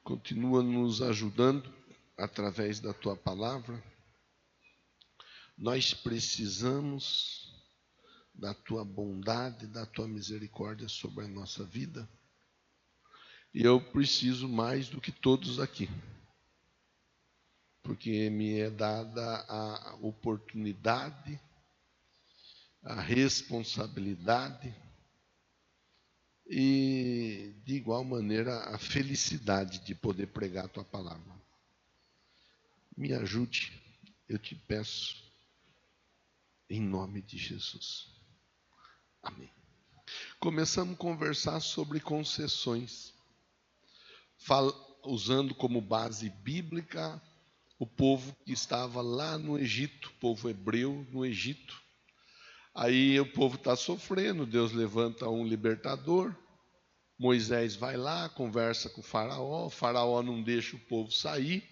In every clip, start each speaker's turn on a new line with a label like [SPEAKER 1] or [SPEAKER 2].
[SPEAKER 1] Continua nos ajudando através da tua palavra. Nós precisamos da tua bondade, da tua misericórdia sobre a nossa vida. E eu preciso mais do que todos aqui, porque me é dada a oportunidade, a responsabilidade e, de igual maneira, a felicidade de poder pregar a tua palavra. Me ajude, eu te peço, em nome de Jesus. Amém. Começamos a conversar sobre concessões, usando como base bíblica o povo que estava lá no Egito, o povo hebreu no Egito. Aí o povo está sofrendo, Deus levanta um libertador, Moisés vai lá, conversa com o faraó não deixa o povo sair,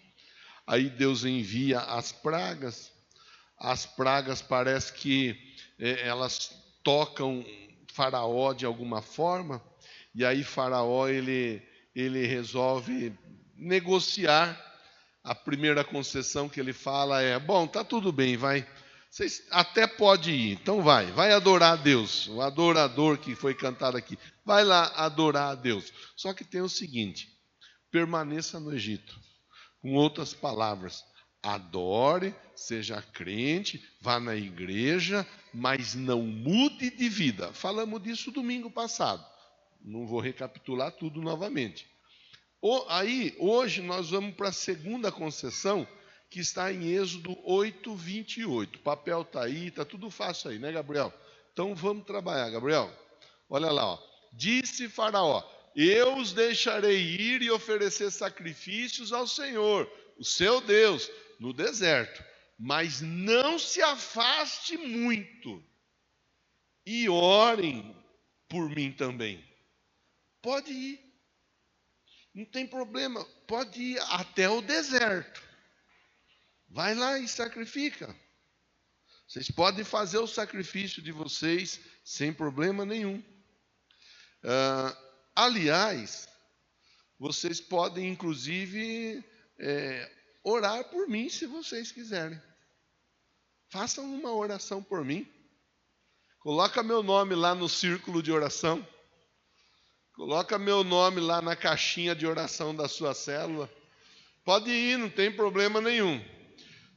[SPEAKER 1] aí Deus envia as pragas parece que elas tocam faraó de alguma forma, e aí faraó ele resolve negociar. A primeira concessão que ele fala é: bom, tá tudo bem, vai. Vocês até pode ir, então vai adorar a Deus. O adorador que foi cantado aqui, vai lá adorar a Deus. Só que tem o seguinte: permaneça no Egito. Com outras palavras, adore, seja crente, vá na igreja, mas não mude de vida. Falamos disso domingo passado. Não vou recapitular tudo novamente. Aí, hoje, nós vamos para a segunda concessão, que está em Êxodo 8, 28. O papel está aí, está tudo fácil aí, né, Gabriel? Então, vamos trabalhar, Gabriel. Olha lá, ó. Disse Faraó: eu os deixarei ir e oferecer sacrifícios ao Senhor, o seu Deus, no deserto. Mas não se afaste muito. E orem por mim também. Pode ir. Não tem problema, pode ir até o deserto. Vai lá e sacrifica. Vocês podem fazer o sacrifício de vocês sem problema nenhum. Aliás, vocês podem inclusive orar por mim se vocês quiserem. Façam uma oração por mim. Coloca meu nome lá no círculo de oração. Coloca meu nome lá na caixinha de oração da sua célula. Pode ir, não tem problema nenhum.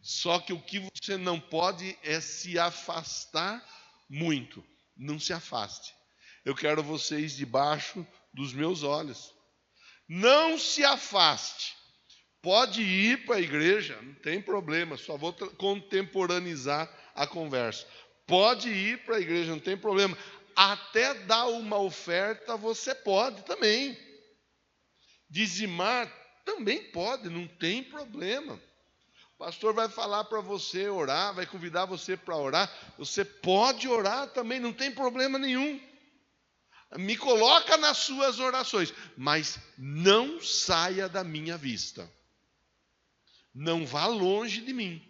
[SPEAKER 1] Só que o que você não pode é se afastar muito. Não se afaste. Eu quero vocês debaixo dos meus olhos. Não se afaste. Pode ir para a igreja, não tem problema. Só vou contemporaneizar a conversa. Pode ir para a igreja, não tem problema. Até dar uma oferta você pode também. Dizimar também pode, não tem problema. O pastor vai falar para você orar, vai convidar você para orar. Você pode orar também, não tem problema nenhum. Me coloca nas suas orações, mas não saia da minha vista. Não vá longe de mim.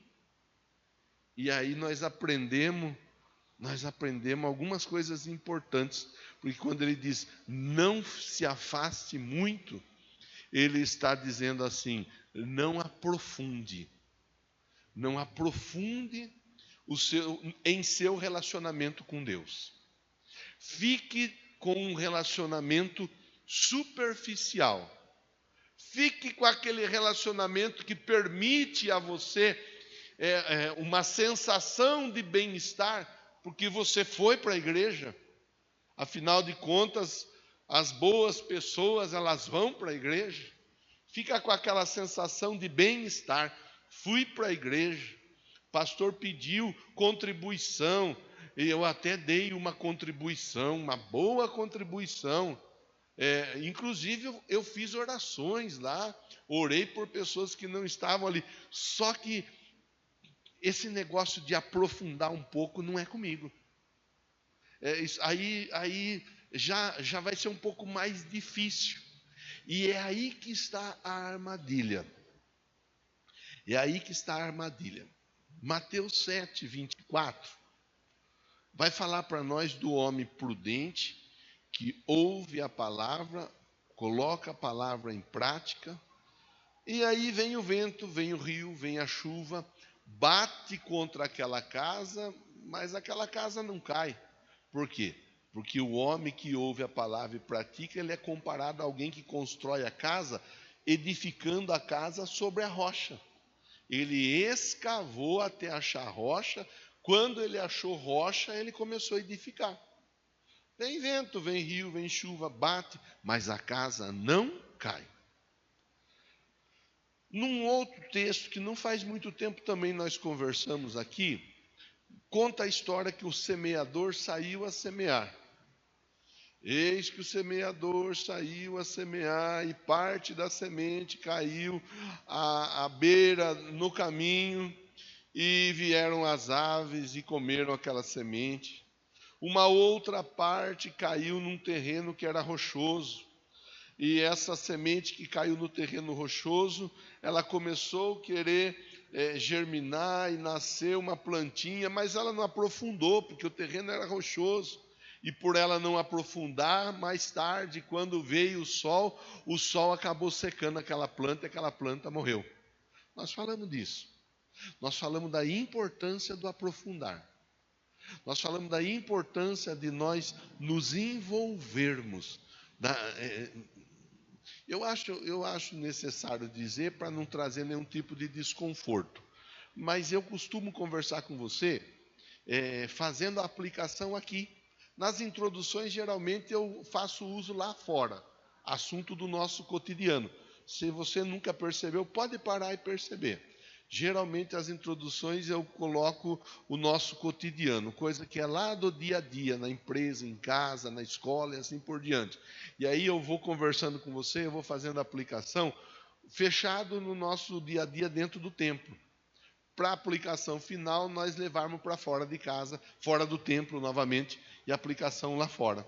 [SPEAKER 1] E aí nós aprendemos algumas coisas importantes, porque quando ele diz não se afaste muito, ele está dizendo assim: não aprofunde em seu relacionamento com Deus. Fique com um relacionamento superficial. Fique com aquele relacionamento que permite a você uma sensação de bem-estar, porque você foi para a igreja. Afinal de contas, as boas pessoas, elas vão para a igreja. Fica com aquela sensação de bem-estar. Fui para a igreja, o pastor pediu contribuição, e eu até dei uma contribuição, uma boa contribuição. Inclusive eu fiz orações lá, orei por pessoas que não estavam ali. Só que esse negócio de aprofundar um pouco não é comigo. Aí já vai ser um pouco mais difícil. E é aí que está a armadilha. Mateus 7, 24 vai falar para nós do homem prudente que ouve a palavra, coloca a palavra em prática E aí vem o vento, vem o rio, vem a chuva, bate contra aquela casa, mas aquela casa não cai. Por quê? Porque o homem que ouve a palavra e pratica, ele é comparado a alguém que constrói a casa, edificando a casa sobre a rocha. Ele escavou até achar rocha. Quando ele achou rocha, ele começou a edificar. Vem vento, vem rio, vem chuva, bate, mas a casa não cai. Num outro texto que não faz muito tempo também nós conversamos aqui, conta a história que o semeador saiu a semear. Eis que o semeador saiu a semear e parte da semente caiu à beira no caminho e vieram as aves e comeram aquela semente. Uma outra parte caiu num terreno que era rochoso. E essa semente que caiu no terreno rochoso, ela começou a querer germinar e nascer uma plantinha, mas ela não aprofundou, porque o terreno era rochoso. E por ela não aprofundar, mais tarde, quando veio o sol acabou secando aquela planta e aquela planta morreu. Nós falamos disso. Nós falamos da importância do aprofundar. Nós falamos da importância de nós nos envolvermos. Eu acho necessário dizer para não trazer nenhum tipo de desconforto. Mas eu costumo conversar com você fazendo a aplicação aqui. Nas introduções, geralmente, eu faço uso lá fora. Assunto do nosso cotidiano. Se você nunca percebeu, pode parar e perceber. Geralmente, as introduções eu coloco o nosso cotidiano, coisa que é lá do dia a dia, na empresa, em casa, na escola e assim por diante. E aí eu vou conversando com você, eu vou fazendo a aplicação, fechado no nosso dia a dia dentro do templo. Para a aplicação final, nós levarmos para fora de casa, fora do templo novamente, e aplicação lá fora.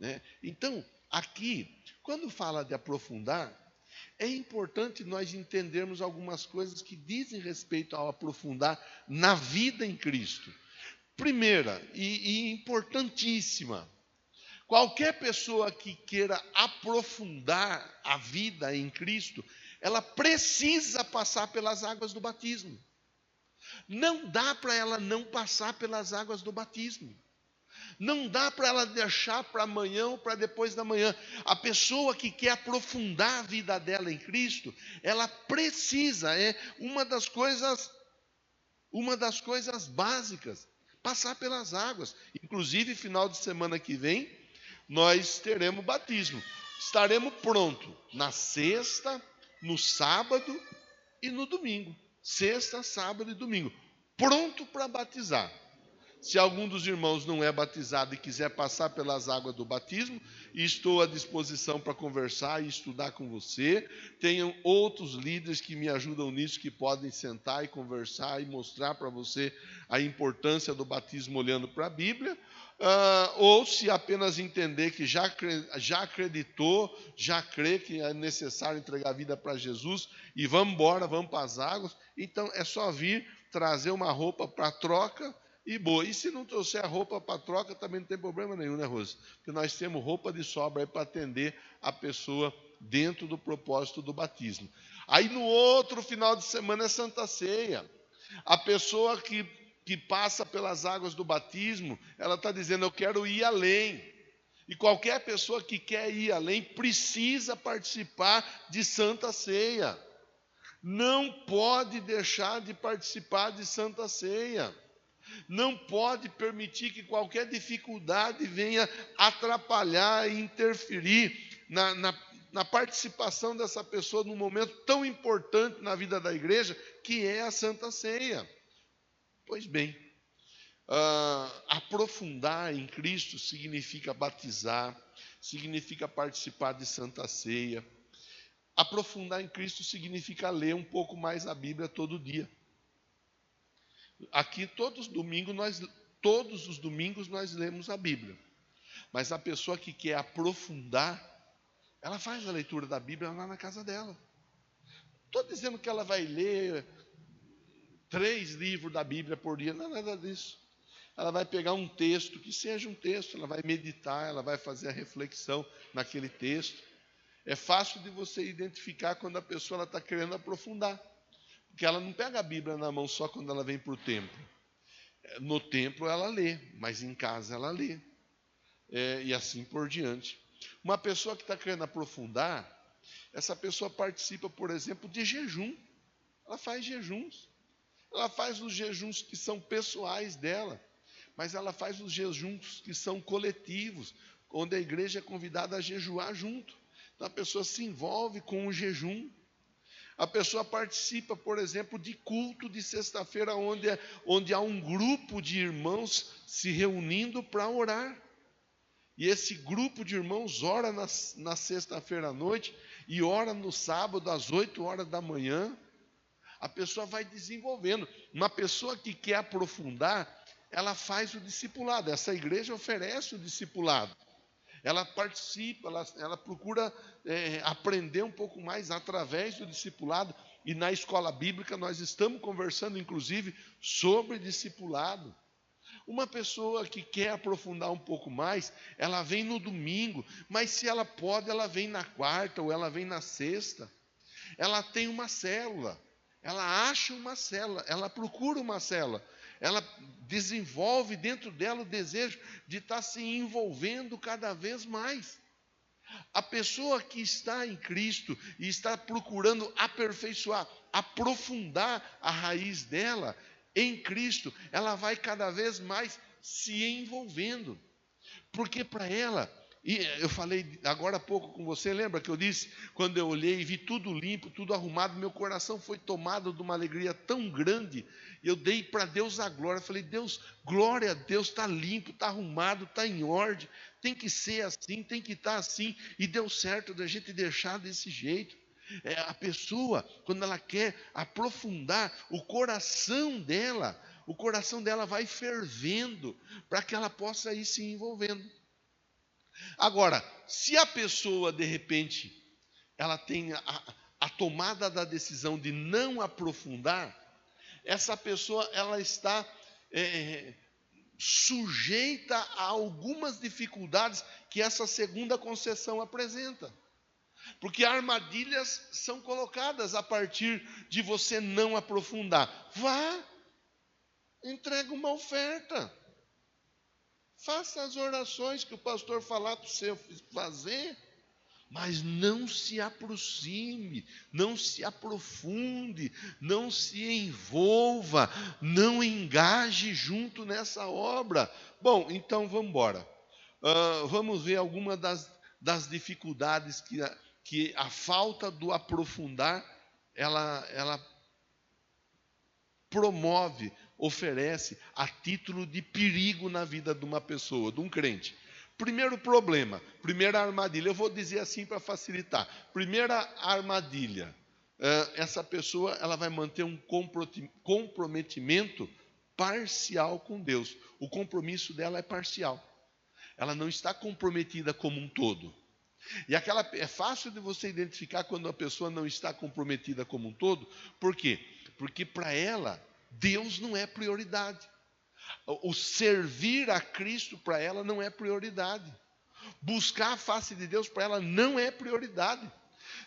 [SPEAKER 1] Né? Então, aqui, quando fala de aprofundar, é importante nós entendermos algumas coisas que dizem respeito ao aprofundar na vida em Cristo. Primeira e importantíssima, qualquer pessoa que queira aprofundar a vida em Cristo, ela precisa passar pelas águas do batismo. Não dá para ela não passar pelas águas do batismo. Não dá para ela deixar para amanhã ou para depois da manhã. A pessoa que quer aprofundar a vida dela em Cristo, ela precisa, uma das coisas básicas, passar pelas águas. Inclusive, final de semana que vem, nós teremos batismo. Estaremos prontos na sexta, no sábado e no domingo. Sexta, sábado e domingo. Pronto para batizar. Se algum dos irmãos não é batizado e quiser passar pelas águas do batismo, estou à disposição para conversar e estudar com você. Tenho outros líderes que me ajudam nisso, que podem sentar e conversar e mostrar para você a importância do batismo olhando para a Bíblia. Ou se apenas entender que já acreditou, já crê que é necessário entregar a vida para Jesus e vamos embora, vamos para as águas. Então é só vir, trazer uma roupa para troca e boa. E se não trouxer a roupa para troca, também não tem problema nenhum, né, Rose? Porque nós temos roupa de sobra aí para atender a pessoa dentro do propósito do batismo. Aí no outro final de semana é Santa Ceia. A pessoa que passa pelas águas do batismo, ela está dizendo, eu quero ir além. E qualquer pessoa que quer ir além precisa participar de Santa Ceia. Não pode deixar de participar de Santa Ceia. Não pode permitir que qualquer dificuldade venha atrapalhar e interferir na participação dessa pessoa num momento tão importante na vida da igreja, que é a Santa Ceia. Pois bem, aprofundar em Cristo significa batizar, significa participar de Santa Ceia. Aprofundar em Cristo significa ler um pouco mais a Bíblia todo dia. Aqui todos os domingos nós lemos a Bíblia. Mas a pessoa que quer aprofundar, ela faz a leitura da Bíblia lá na casa dela. Estou dizendo que ela vai ler 3 livros da Bíblia por dia, não é nada disso. Ela vai pegar um texto, que seja um texto, ela vai meditar, ela vai fazer a reflexão naquele texto. É fácil de você identificar quando a pessoa está querendo aprofundar. Porque ela não pega a Bíblia na mão só quando ela vem para o templo. No templo ela lê, mas em casa ela lê. E assim por diante. Uma pessoa que está querendo aprofundar, essa pessoa participa, por exemplo, de jejum. Ela faz jejuns. Ela faz os jejuns que são pessoais dela, mas ela faz os jejuns que são coletivos, onde a igreja é convidada a jejuar junto. Então a pessoa se envolve com o jejum. A pessoa participa, por exemplo, de culto de sexta-feira, onde há um grupo de irmãos se reunindo para orar. E esse grupo de irmãos ora na sexta-feira à noite e ora no sábado às 8 horas da manhã. A pessoa vai desenvolvendo. Uma pessoa que quer aprofundar, ela faz o discipulado. Essa igreja oferece o discipulado. Ela participa, ela procura aprender um pouco mais através do discipulado. E na escola bíblica nós estamos conversando, inclusive, sobre discipulado. Uma pessoa que quer aprofundar um pouco mais, ela vem no domingo, mas se ela pode, ela vem na quarta ou ela vem na sexta. Ela tem uma célula, ela acha uma célula, ela procura uma célula. Ela desenvolve dentro dela o desejo de estar se envolvendo cada vez mais. A pessoa que está em Cristo e está procurando aperfeiçoar, aprofundar a raiz dela em Cristo, ela vai cada vez mais se envolvendo. Porque para ela, e eu falei agora há pouco com você, lembra que eu disse, quando eu olhei e vi tudo limpo, tudo arrumado, meu coração foi tomado de uma alegria tão grande, eu dei para Deus a glória, falei, Deus, glória a Deus, está limpo, está arrumado, está em ordem, tem que ser assim, tem que estar assim, e deu certo da gente deixar desse jeito. A pessoa, quando ela quer aprofundar, o coração dela vai fervendo, para que ela possa ir se envolvendo. Agora, se a pessoa, de repente, ela tem a tomada da decisão de não aprofundar, essa pessoa ela está sujeita a algumas dificuldades que essa segunda concessão apresenta. Porque armadilhas são colocadas a partir de você não aprofundar. Vá, entrega uma oferta. Faça as orações que o pastor falar para você fazer, mas não se aproxime, não se aprofunde, não se envolva, não engaje junto nessa obra. Bom, então vamos embora. Vamos ver algumas das dificuldades que a falta do aprofundar, ela promove, oferece a título de perigo na vida de uma pessoa, de um crente. Primeiro problema, primeira armadilha, eu vou dizer assim para facilitar. Primeira armadilha, essa pessoa ela vai manter um comprometimento parcial com Deus. O compromisso dela é parcial. Ela não está comprometida como um todo. E é fácil de você identificar quando a pessoa não está comprometida como um todo. Por quê? Porque para ela, Deus não é prioridade. O servir a Cristo para ela não é prioridade. Buscar a face de Deus para ela não é prioridade.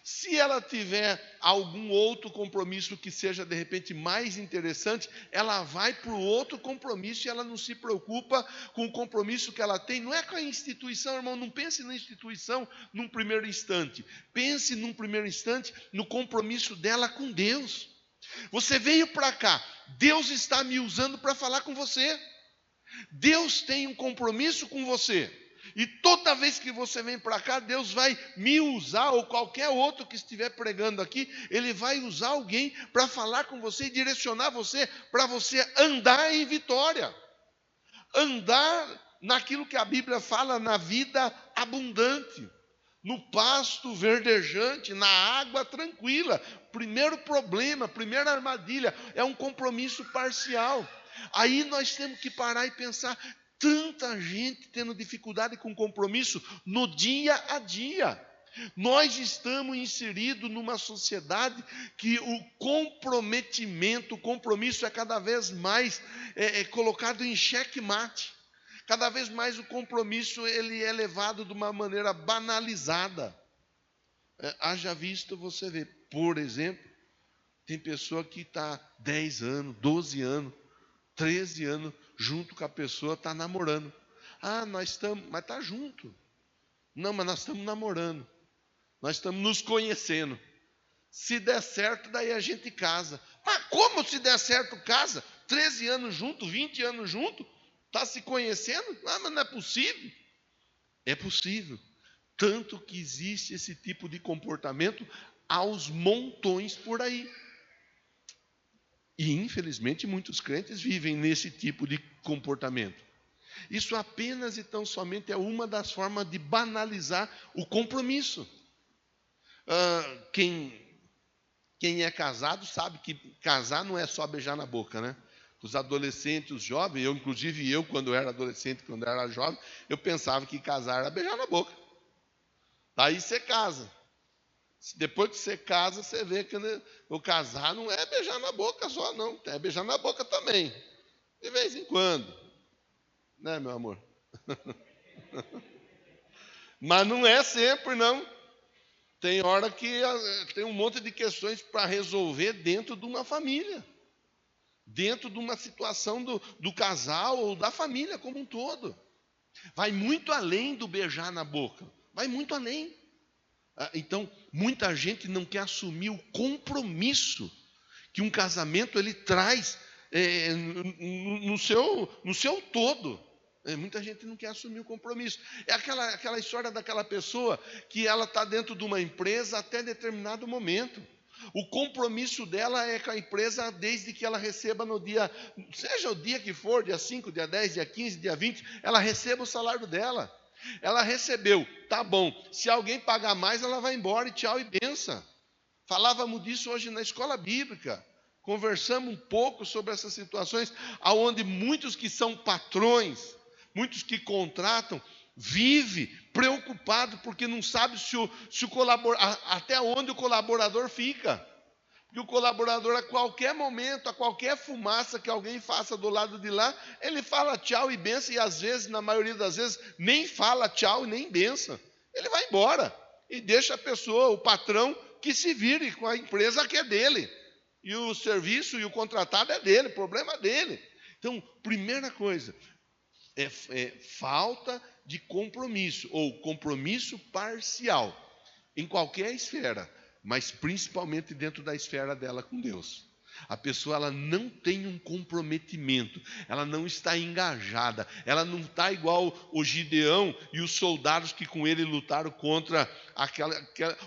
[SPEAKER 1] Se ela tiver algum outro compromisso que seja de repente mais interessante, ela vai para o outro compromisso e ela não se preocupa com o compromisso que ela tem. Não é com a instituição, irmão, não pense na instituição num primeiro instante. Pense num primeiro instante no compromisso dela com Deus. Você veio para cá, Deus está me usando para falar com você. Deus tem um compromisso com você. E toda vez que você vem para cá, Deus vai me usar, ou qualquer outro que estiver pregando aqui, Ele vai usar alguém para falar com você e direcionar você, para você andar em vitória. Andar naquilo que a Bíblia fala, na vida abundante, no pasto verdejante, na água tranquila. Primeiro problema, primeira armadilha, é um compromisso parcial. Aí nós temos que parar e pensar, tanta gente tendo dificuldade com compromisso no dia a dia. Nós estamos inseridos numa sociedade que o comprometimento, o compromisso é cada vez mais colocado em xeque-mate. Cada vez mais o compromisso ele é levado de uma maneira banalizada. Haja visto você ver. Por exemplo, tem pessoa que está 10 anos, 12 anos, 13 anos junto com a pessoa, está namorando. Nós estamos, mas está junto. Não, mas nós estamos namorando. Nós estamos nos conhecendo. Se der certo, daí a gente casa. Mas como se der certo, casa? 13 anos junto, 20 anos junto? Está se conhecendo? Mas não é possível. É possível. Tanto que existe esse tipo de comportamento aos montões por aí. E, infelizmente, muitos crentes vivem nesse tipo de comportamento. Isso apenas e tão somente é uma das formas de banalizar o compromisso. Quem é casado sabe que casar não é só beijar na boca, né? Os adolescentes, os jovens, inclusive eu, quando era adolescente, quando era jovem, eu pensava que casar era beijar na boca. Daí você casa. Depois que você casa, você vê que o casar não é beijar na boca só, não. É beijar na boca também. De vez em quando. Né, meu amor? Mas não é sempre, não. Tem hora que tem um monte de questões para resolver dentro de uma família. Dentro de uma situação do casal ou da família como um todo. Vai muito além do beijar na boca. Vai muito além. Então, muita gente não quer assumir o compromisso que um casamento ele traz no seu todo. Muita gente não quer assumir o compromisso. É aquela história daquela pessoa que ela está dentro de uma empresa até determinado momento. O compromisso dela é com a empresa desde que ela receba no dia, seja o dia que for, dia 5, dia 10, dia 15, dia 20, ela receba o salário dela. Ela recebeu, tá bom. Se alguém pagar mais, ela vai embora e tchau e benção. Falávamos disso hoje na escola bíblica. Conversamos um pouco sobre essas situações, onde muitos que são patrões, muitos que contratam, vivem preocupados porque não sabe até onde o colaborador fica. Porque o colaborador, a qualquer momento, a qualquer fumaça que alguém faça do lado de lá, ele fala tchau e benção, e às vezes, na maioria das vezes, nem fala tchau e nem benção. Ele vai embora e deixa a pessoa, o patrão, que se vire com a empresa que é dele. E o serviço e o contratado é dele, problema dele. Então, primeira coisa, é falta de compromisso, ou compromisso parcial, em qualquer esfera, mas principalmente dentro da esfera dela com Deus. A pessoa ela não tem um comprometimento, ela não está engajada, ela não está igual o Gideão e os soldados que com ele lutaram contra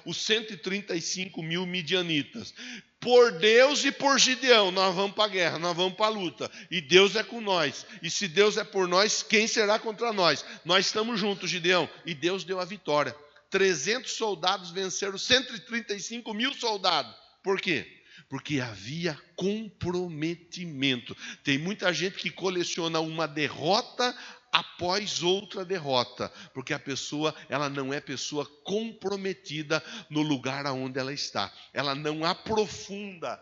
[SPEAKER 1] os 135 mil midianitas. Por Deus e por Gideão, nós vamos para a guerra, nós vamos para a luta. E Deus é com nós. E se Deus é por nós, quem será contra nós? Nós estamos juntos, Gideão. E Deus deu a vitória. 300 soldados venceram 135 mil soldados. Por quê? Porque havia comprometimento. Tem muita gente que coleciona uma derrota após outra derrota, porque a pessoa, ela não é pessoa comprometida no lugar aonde ela está. Ela não aprofunda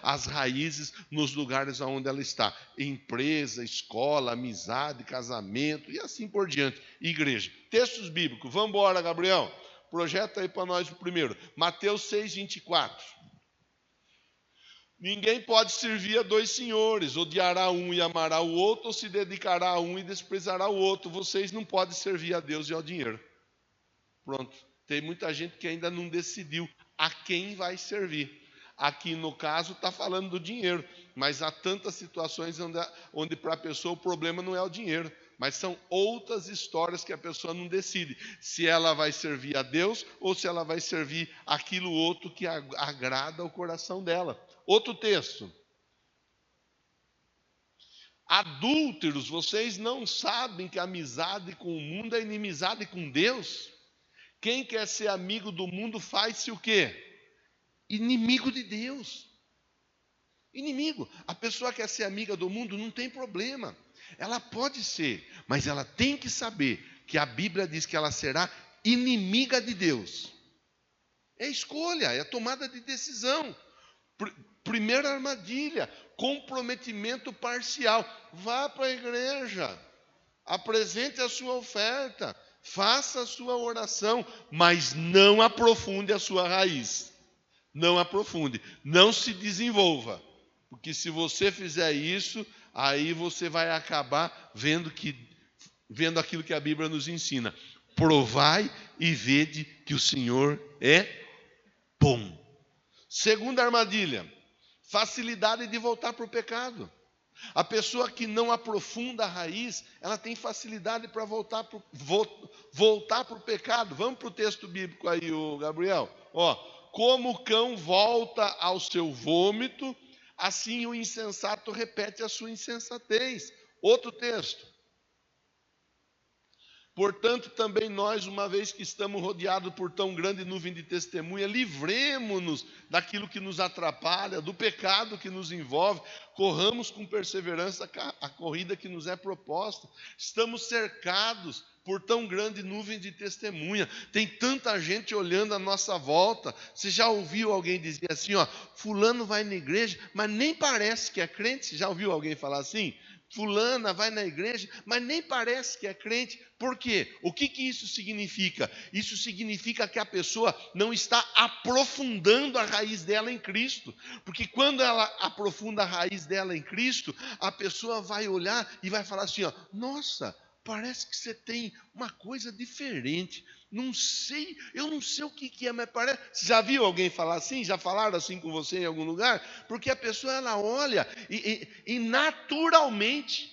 [SPEAKER 1] as raízes nos lugares aonde ela está. Empresa, escola, amizade, casamento e assim por diante. Igreja. Textos bíblicos. Vamos embora, Gabriel. Projeta aí para nós o primeiro. Mateus 6:24. Ninguém pode servir a dois senhores, odiará um e amará o outro, ou se dedicará a um e desprezará o outro. Vocês não podem servir a Deus e ao dinheiro. Pronto. Tem muita gente que ainda não decidiu a quem vai servir. Aqui, no caso, está falando do dinheiro, mas há tantas situações onde para a pessoa o problema não é o dinheiro, mas são outras histórias que a pessoa não decide, se ela vai servir a Deus ou se ela vai servir aquilo outro que agrada o coração dela. Outro texto. Adúlteros, vocês não sabem que a amizade com o mundo é inimizade com Deus? Quem quer ser amigo do mundo faz-se o quê? Inimigo de Deus. Inimigo. A pessoa quer ser amiga do mundo, não tem problema. Ela pode ser, mas ela tem que saber que a Bíblia diz que ela será inimiga de Deus. É escolha, é tomada de decisão. Primeira armadilha, comprometimento parcial. Vá para a igreja, apresente a sua oferta, Faça a sua oração, mas não aprofunde a sua raiz. Não aprofunde, não se desenvolva. Porque se você fizer isso, aí você vai acabar vendo aquilo que a Bíblia nos ensina. Provai e vede que o Senhor é bom. Segunda armadilha, facilidade de voltar para o pecado. A pessoa que não aprofunda a raiz, ela tem facilidade para voltar para o pecado. Vamos para o texto bíblico aí, Gabriel. Como o cão volta ao seu vômito, assim o insensato repete a sua insensatez. Outro texto. Portanto, também nós, uma vez que estamos rodeados por tão grande nuvem de testemunha, livremo-nos daquilo que nos atrapalha, do pecado que nos envolve, corramos com perseverança a corrida que nos é proposta. Estamos cercados por tão grande nuvem de testemunha. Tem tanta gente olhando à nossa volta. Você já ouviu alguém dizer assim, fulano vai na igreja, mas nem parece que é crente? Você já ouviu alguém falar assim? Fulana vai na igreja, mas nem parece que é crente. Por quê? O que isso significa? Isso significa que a pessoa não está aprofundando a raiz dela em Cristo. Porque quando ela aprofunda a raiz dela em Cristo, a pessoa vai olhar e vai falar assim, nossa, parece que você tem uma coisa diferente. Não sei, eu não sei o que é, mas parece. Você já viu alguém falar assim? Já falaram assim com você em algum lugar? Porque a pessoa, ela olha e naturalmente,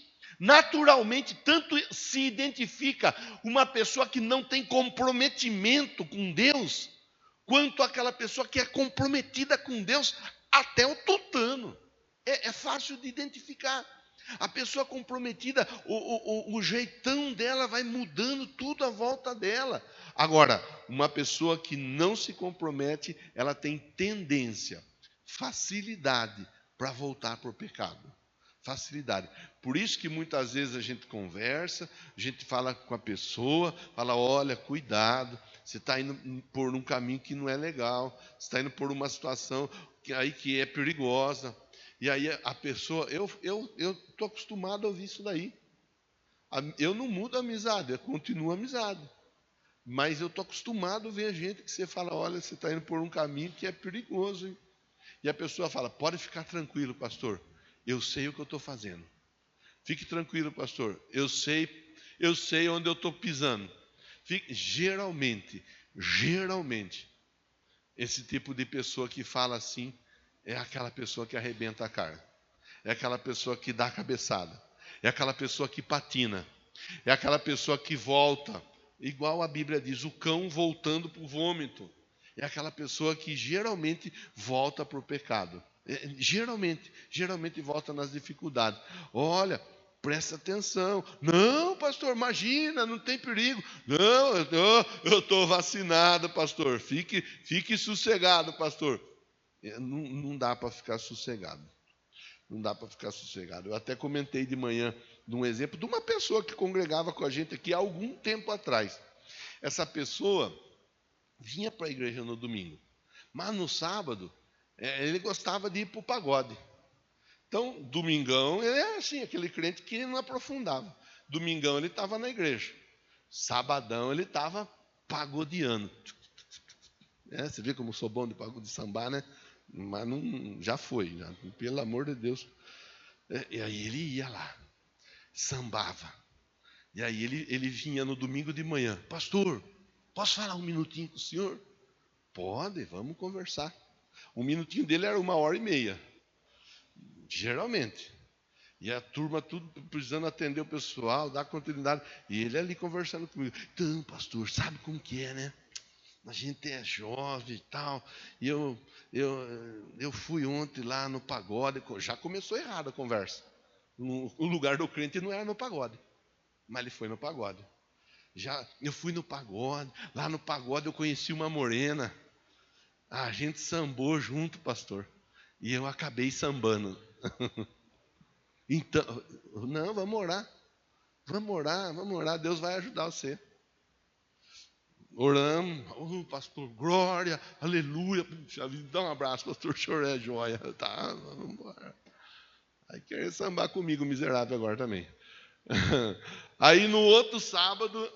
[SPEAKER 1] tanto se identifica uma pessoa que não tem comprometimento com Deus, quanto aquela pessoa que é comprometida com Deus até o tutano. É fácil de identificar. A pessoa comprometida, o jeitão dela vai mudando tudo à volta dela. Agora, uma pessoa que não se compromete, ela tem tendência, facilidade para voltar para o pecado. Facilidade. Por isso que muitas vezes a gente conversa, a gente fala com a pessoa, fala, olha, cuidado, você está indo por um caminho que não é legal, você está indo por uma situação que é perigosa. E aí a pessoa, eu estou acostumado a ouvir isso daí. Eu não mudo a amizade, eu continuo a amizade. Mas eu estou acostumado a ver gente que você fala, olha, você está indo por um caminho que é perigoso. Hein? E a pessoa fala, pode ficar tranquilo, pastor, eu sei o que eu estou fazendo. Fique tranquilo, pastor, eu sei onde eu estou pisando. Geralmente, esse tipo de pessoa que fala assim, é aquela pessoa que arrebenta a cara. É aquela pessoa que dá cabeçada. É aquela pessoa que patina. É aquela pessoa que volta. Igual a Bíblia diz, o cão voltando para o vômito. É aquela pessoa que geralmente volta para o pecado. Geralmente volta nas dificuldades. Olha, presta atenção. Não, pastor, imagina, não tem perigo. Não, eu estou vacinado, pastor. Fique sossegado, pastor. Não dá para ficar sossegado. Não dá para ficar sossegado. Eu até comentei de manhã num exemplo de uma pessoa que congregava com a gente aqui há algum tempo atrás. Essa pessoa vinha para a igreja no domingo, mas no sábado ele gostava de ir para o pagode. Então, domingão, ele é assim, aquele crente que não aprofundava. Domingão ele estava na igreja. Sabadão ele estava pagodeando. Você vê como eu sou bom de sambar, né? Mas não, já foi, pelo amor de Deus. E aí ele ia lá, sambava. E aí ele vinha no domingo de manhã. Pastor, posso falar um minutinho com o senhor? Pode, vamos conversar. Um minutinho dele era 1h30, geralmente. E a turma tudo precisando atender o pessoal, dar continuidade. E ele ali conversando comigo. Então, pastor, sabe como que é, né? A gente é jovem e tal. E eu fui ontem lá no pagode. Já começou errado a conversa. O lugar do crente não era no pagode. Mas ele foi no pagode. Eu fui no pagode. Lá no pagode eu conheci uma morena. A gente sambou junto, pastor. E eu acabei sambando. Então, não, vamos orar. Vamos orar. Deus vai ajudar você. Oramos, pastor, glória, aleluia. Dá um abraço, pastor, o senhor é joia. Tá, vamos embora. Aí quer sambar comigo, miserável, agora também. Aí no outro sábado,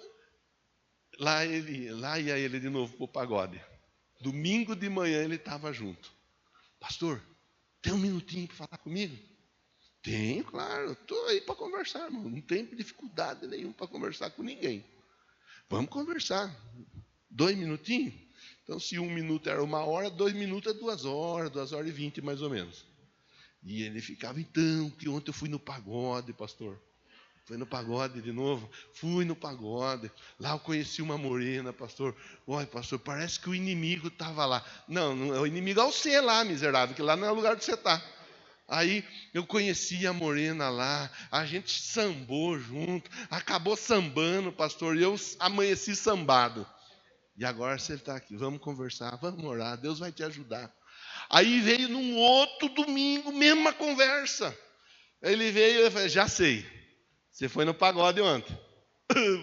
[SPEAKER 1] Lá ia ele de novo para o pagode. Domingo de manhã ele estava junto. Pastor, tem um minutinho para falar comigo? Tenho, claro. Estou aí para conversar, irmão. Não tenho dificuldade nenhuma para conversar com ninguém. Vamos conversar. 2 minutinhos? Então, se 1 minuto era 1 hora, 2 minutos é 2 horas, 2 horas e 20 mais ou menos. E ele ficava, então, que ontem eu fui no pagode, pastor. Foi no pagode de novo? Fui no pagode. Lá eu conheci uma morena, pastor. Olha, pastor, parece que o inimigo estava lá. Não, o inimigo é você lá, miserável, que lá não é o lugar que você está. Aí eu conheci a morena lá, a gente sambou junto, acabou sambando, pastor, e eu amanheci sambado. E agora você está aqui, vamos conversar, vamos orar, Deus vai te ajudar. Aí veio num outro domingo, mesma conversa. Ele veio e eu falei, já sei, você foi no pagode ontem.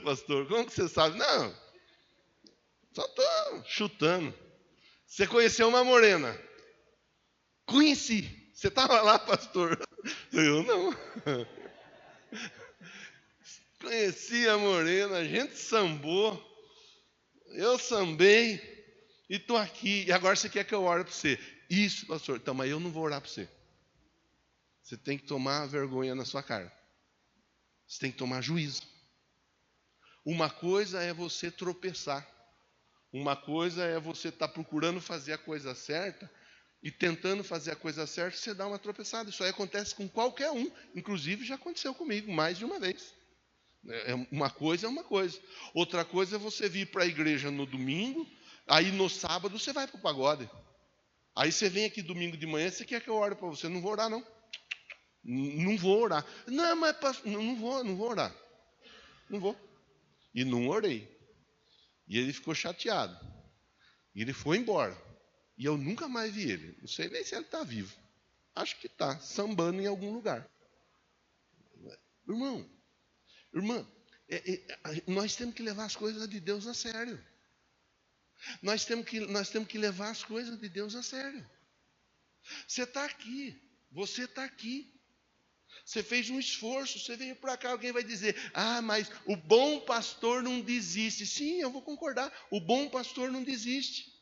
[SPEAKER 1] Pastor, como que você sabe? Não, só estou chutando. Você conheceu uma morena? Conheci. Você estava lá, pastor? Eu não. Conheci a morena, a gente sambou, eu sambei e estou aqui. E agora você quer que eu ore para você? Isso, pastor. Então, mas eu não vou orar para você. Você tem que tomar vergonha na sua cara. Você tem que tomar juízo. Uma coisa é você tropeçar. Uma coisa é você estar procurando fazer a coisa certa e tentando fazer a coisa certa, você dá uma tropeçada. Isso aí acontece com qualquer um. Inclusive, já aconteceu comigo mais de uma vez. Uma coisa é uma coisa. Outra coisa é você vir para a igreja no domingo, aí no sábado você vai para o pagode. Aí você vem aqui domingo de manhã, você quer que eu ore para você? Não vou orar, não. Não vou orar. Não, mas não vou orar. Não vou. E não orei. E ele ficou chateado. E ele foi embora. E eu nunca mais vi ele. Não sei nem se ele está vivo. Acho que está, sambando em algum lugar. Irmã, nós temos que levar as coisas de Deus a sério. Nós temos que levar as coisas de Deus a sério. Você está aqui. Você está aqui. Você fez um esforço, você veio para cá, alguém vai dizer, mas o bom pastor não desiste. Sim, eu vou concordar, o bom pastor não desiste.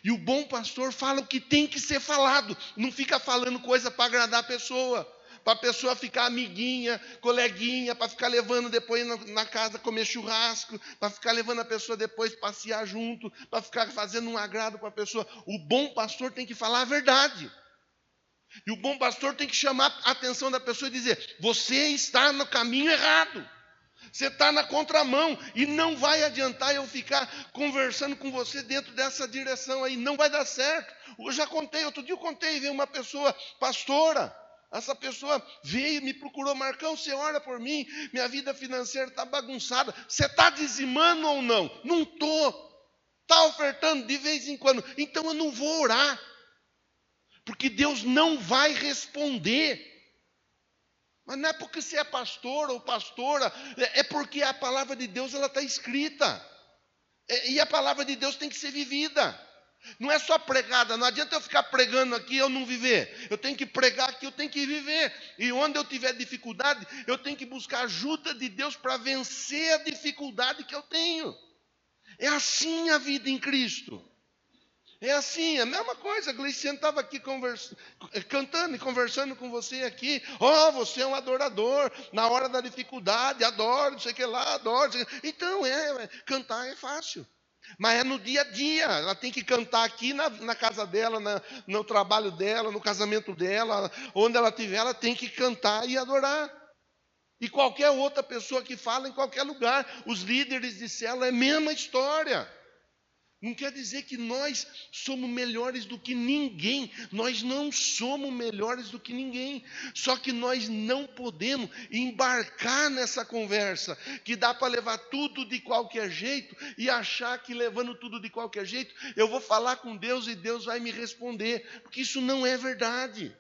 [SPEAKER 1] E o bom pastor fala o que tem que ser falado, não fica falando coisa para agradar a pessoa, para a pessoa ficar amiguinha, coleguinha, para ficar levando depois na casa comer churrasco, para ficar levando a pessoa depois passear junto, para ficar fazendo um agrado para a pessoa. O bom pastor tem que falar a verdade. E o bom pastor tem que chamar a atenção da pessoa e dizer, você está no caminho errado. Você está na contramão e não vai adiantar eu ficar conversando com você dentro dessa direção aí, não vai dar certo. Eu já contei, outro dia eu contei, veio uma pessoa pastora, essa pessoa veio, me procurou, Marcão, você ora por mim, minha vida financeira está bagunçada, você está dizimando ou não? Não estou, está ofertando de vez em quando, então eu não vou orar, porque Deus não vai responder. Mas não é porque você é pastor ou pastora, é porque a palavra de Deus está escrita. E a palavra de Deus tem que ser vivida. Não é só pregada, não adianta eu ficar pregando aqui e eu não viver. Eu tenho que pregar aqui, eu tenho que viver. E onde eu tiver dificuldade, eu tenho que buscar ajuda de Deus para vencer a dificuldade que eu tenho. É assim a vida em Cristo. É assim, a mesma coisa, a Gleiciane estava aqui cantando e conversando com você aqui. Você é um adorador, na hora da dificuldade, adoro, não sei o que lá, adoro. Então, cantar é fácil. Mas é no dia a dia, ela tem que cantar aqui na casa dela, no trabalho dela, no casamento dela, onde ela estiver, ela tem que cantar e adorar. E qualquer outra pessoa que fala em qualquer lugar, os líderes de célula, é a mesma história. Não quer dizer que nós somos melhores do que ninguém. Nós não somos melhores do que ninguém. Só que nós não podemos embarcar nessa conversa que dá para levar tudo de qualquer jeito e achar que levando tudo de qualquer jeito eu vou falar com Deus e Deus vai me responder. Porque isso não é verdade.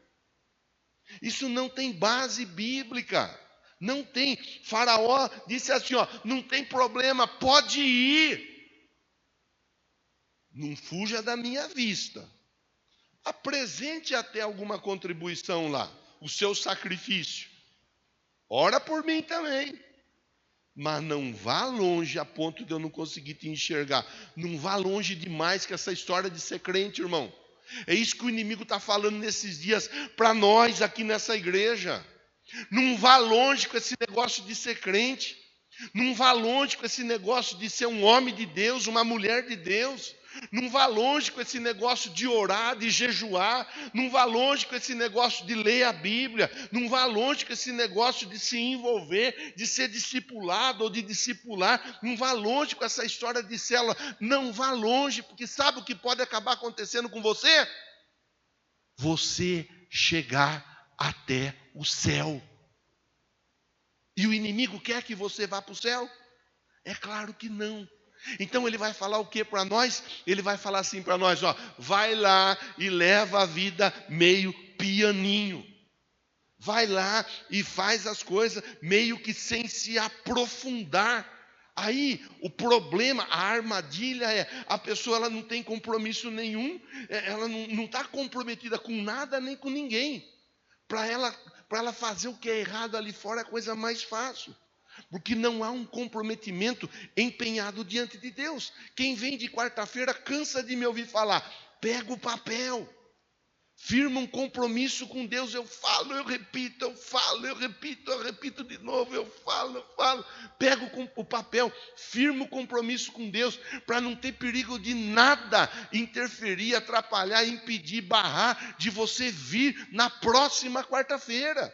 [SPEAKER 1] Isso não tem base bíblica. Não tem. Faraó disse assim, não tem problema, pode ir. Não fuja da minha vista. Apresente até alguma contribuição lá, o seu sacrifício. Ora por mim também. mas não vá longe a ponto de eu não conseguir te enxergar. Não vá longe demais com essa história de ser crente, irmão. É isso que o inimigo está falando nesses dias para nós aqui nessa igreja. Não vá longe com esse negócio de ser crente. Não vá longe com esse negócio de ser um homem de Deus, uma mulher de Deus. Não vá longe com esse negócio de orar, de jejuar. Não vá longe com esse negócio de ler a Bíblia. Não vá longe com esse negócio de se envolver, de ser discipulado ou de discipular. Não vá longe com essa história de célula. Não vá longe, porque sabe o que pode acabar acontecendo com você? Você chegar até o céu. E o inimigo quer que você vá para o céu? É claro que não. Então ele vai falar o que para nós? Ele vai falar assim para nós, ó, vai lá e leva a vida meio pianinho. Vai lá e faz as coisas meio que sem se aprofundar. Aí o problema, a armadilha é, a pessoa ela não tem compromisso nenhum, ela não está comprometida com nada nem com ninguém. Para ela fazer o que é errado ali fora é a coisa mais fácil. Porque não há um comprometimento empenhado diante de Deus. Quem vem de quarta-feira cansa de me ouvir falar. Pega o papel. Firma um compromisso com Deus. Eu falo, eu repito, eu falo, eu repito de novo, eu falo. Pega o papel, firma o compromisso com Deus, para não ter perigo de nada interferir, atrapalhar, impedir, barrar de você vir na próxima quarta-feira.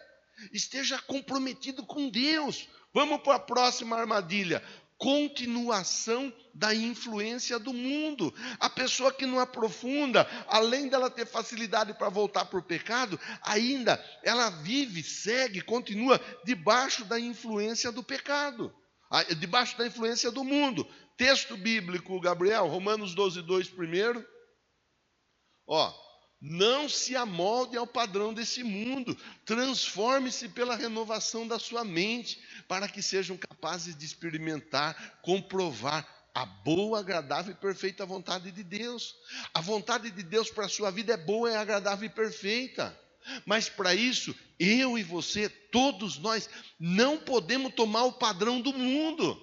[SPEAKER 1] Esteja comprometido com Deus. Vamos para a próxima armadilha. Continuação da influência do mundo. A pessoa que não aprofunda, além dela ter facilidade para voltar para o pecado, ainda ela vive, segue, continua debaixo da influência do pecado, debaixo da influência do mundo. Texto bíblico, Gabriel, Romanos 12:2 primeiro. Não se amolde ao padrão desse mundo, transforme-se pela renovação da sua mente, para que sejam capazes de experimentar, comprovar a boa, agradável e perfeita vontade de Deus. A vontade de Deus para a sua vida é boa, é agradável e perfeita. Mas para isso, eu e você, todos nós, não podemos tomar o padrão do mundo.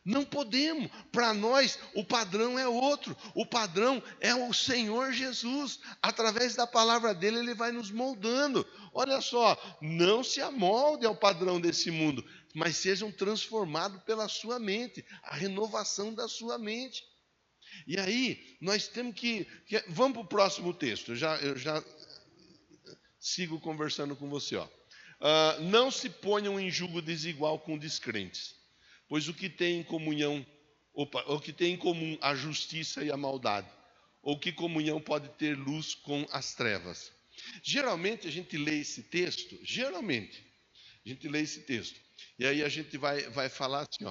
[SPEAKER 1] Não podemos. Para nós, o padrão é outro. O padrão é o Senhor Jesus. Através da palavra dele, ele vai nos moldando. Olha só, não se amolde ao padrão desse mundo, mas sejam transformados pela sua mente, a renovação da sua mente. E aí, nós temos que vamos para o próximo texto. Eu já sigo conversando com você. Não se ponham em julgo desigual com descrentes. Pois o que tem em comum a justiça e a maldade? Ou que comunhão pode ter luz com as trevas? Geralmente a gente lê esse texto, e aí a gente vai falar assim,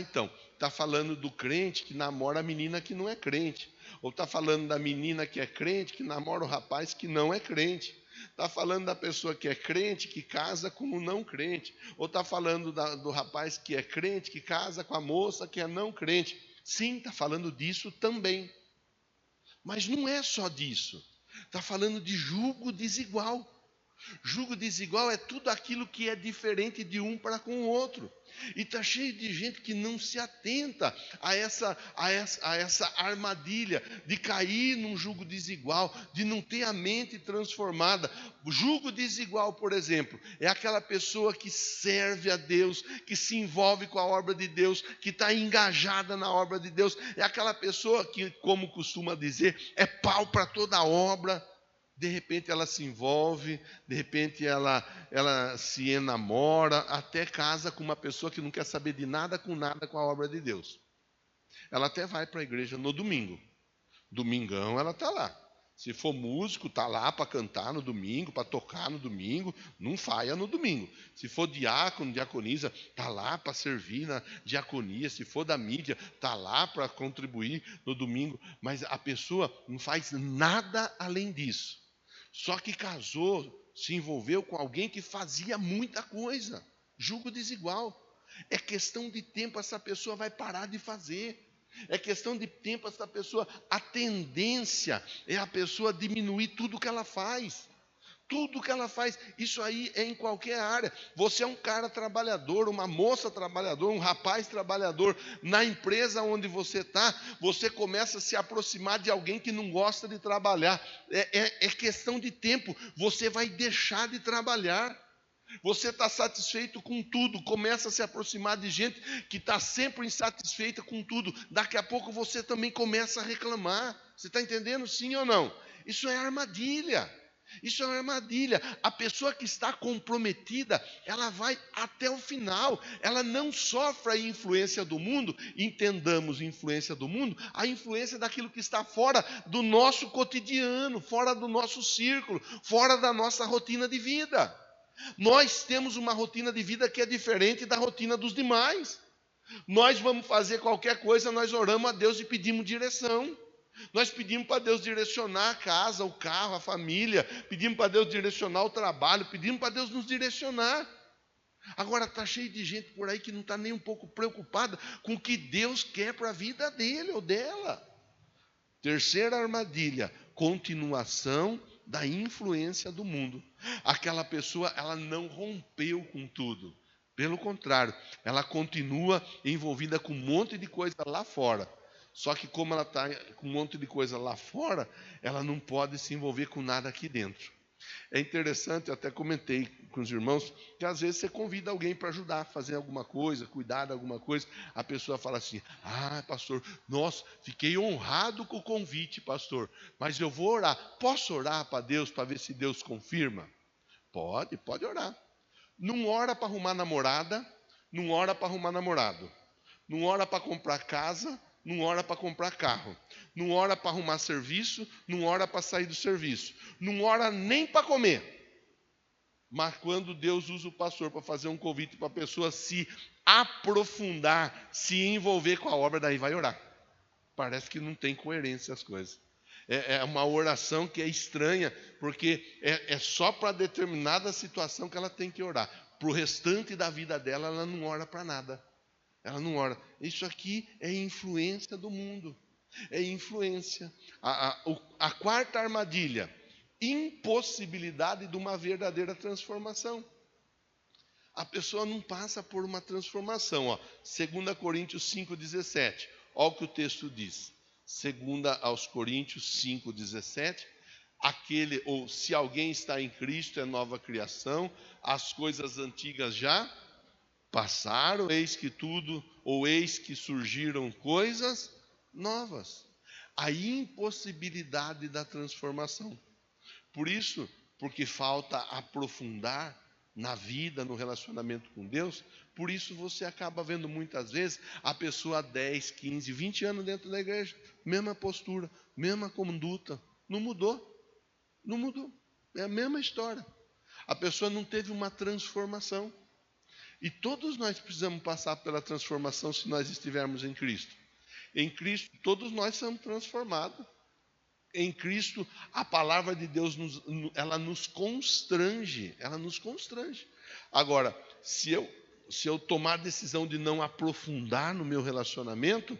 [SPEAKER 1] então, está falando do crente que namora a menina que não é crente. Ou está falando da menina que é crente que namora o rapaz que não é crente. Está falando da pessoa que é crente, que casa com o não crente. Ou está falando do rapaz que é crente, que casa com a moça que é não crente. Sim, está falando disso também. Mas não é só disso. Está falando de julgo desigual. Julgo desigual é tudo aquilo que é diferente de um para com o outro. E está cheio de gente que não se atenta a essa armadilha de cair num julgo desigual, de não ter a mente transformada. O julgo desigual, por exemplo, é aquela pessoa que serve a Deus, que se envolve com a obra de Deus, que está engajada na obra de Deus. É aquela pessoa que, como costuma dizer, é pau para toda a obra. De repente ela se envolve, de repente ela se enamora, até casa com uma pessoa que não quer saber de nada com a obra de Deus. Ela até vai para a igreja no domingo. Domingão ela está lá. Se for músico, está lá para cantar no domingo, para tocar no domingo, não falha no domingo. Se for diácono, diaconisa, está lá para servir na diaconia. Se for da mídia, está lá para contribuir no domingo. Mas a pessoa não faz nada além disso. Só que casou, se envolveu com alguém que fazia muita coisa. Julgo desigual. É questão de tempo, essa pessoa vai parar de fazer. É questão de tempo, essa pessoa, a tendência é a pessoa diminuir tudo que ela faz. tudo que ela faz. Isso aí é em qualquer área. Você é um cara trabalhador, uma moça trabalhadora, um rapaz trabalhador. Na empresa onde você está, você começa a se aproximar de alguém que não gosta de trabalhar. É questão de tempo. Você vai deixar de trabalhar. Você está satisfeito com tudo, começa a se aproximar de gente que está sempre insatisfeita com tudo. Daqui a pouco você também começa a reclamar. Você está entendendo, sim ou não? Isso é armadilha. Isso é uma armadilha. A pessoa que está comprometida, ela vai até o final. Ela não sofre a influência do mundo. Entendamos influência do mundo, a influência daquilo que está fora do nosso cotidiano, fora do nosso círculo, fora da nossa rotina de vida. Nós temos uma rotina de vida que é diferente da rotina dos demais. Nós vamos fazer qualquer coisa, nós oramos a Deus e pedimos direção. Nós pedimos para Deus direcionar a casa, o carro, a família. Pedimos para Deus direcionar o trabalho. Pedimos para Deus nos direcionar. Agora está cheio de gente por aí que não está nem um pouco preocupada com o que Deus quer para a vida dele ou dela. Terceira armadilha, continuação da influência do mundo. Aquela pessoa, ela não rompeu com tudo. Pelo contrário, ela continua envolvida com um monte de coisa lá fora. Só que como ela está com um monte de coisa lá fora, ela não pode se envolver com nada aqui dentro. É interessante, eu até comentei com os irmãos, que às vezes você convida alguém para ajudar a fazer alguma coisa, cuidar de alguma coisa, a pessoa fala assim, pastor, nossa, fiquei honrado com o convite, pastor, mas eu vou orar. Posso orar para Deus, para ver se Deus confirma? Pode orar. Não ora para arrumar namorada, não ora para arrumar namorado, não ora para comprar casa, não ora para comprar carro, não ora para arrumar serviço, não ora para sair do serviço, não ora nem para comer. Mas quando Deus usa o pastor para fazer um convite para a pessoa se aprofundar, se envolver com a obra, daí vai orar. Parece que não tem coerência as coisas. É uma oração que é estranha, porque é só para determinada situação que ela tem que orar. Para o restante da vida dela, ela não ora para nada. Ela não ora. Isso aqui é influência do mundo. É influência. A quarta armadilha, impossibilidade de uma verdadeira transformação. A pessoa não passa por uma transformação. 2 Coríntios 5,17. Olha o que o texto diz. 2 Coríntios 5,17. Se alguém está em Cristo, é nova criação. As coisas antigas já passaram, eis que surgiram coisas novas. A impossibilidade da transformação. Por isso, porque falta aprofundar na vida, no relacionamento com Deus, por isso você acaba vendo muitas vezes a pessoa há 10, 15, 20 anos dentro da igreja, mesma postura, mesma conduta, não mudou. Não mudou. É a mesma história. A pessoa não teve uma transformação. E todos nós precisamos passar pela transformação se nós estivermos em Cristo. Em Cristo, todos nós somos transformados. Em Cristo, a palavra de Deus ela nos constrange. Ela nos constrange. Agora, se eu tomar a decisão de não aprofundar no meu relacionamento,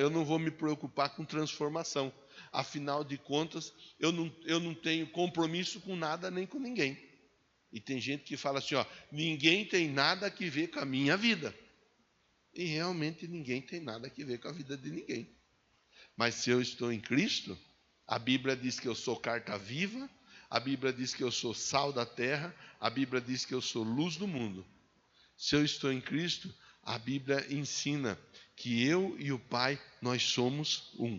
[SPEAKER 1] eu não vou me preocupar com transformação. Afinal de contas, eu não tenho compromisso com nada nem com ninguém. E tem gente que fala assim, ninguém tem nada a ver com a minha vida. E realmente ninguém tem nada a ver com a vida de ninguém. Mas se eu estou em Cristo, a Bíblia diz que eu sou carta viva, a Bíblia diz que eu sou sal da terra, a Bíblia diz que eu sou luz do mundo. Se eu estou em Cristo, a Bíblia ensina que eu e o Pai, nós somos um.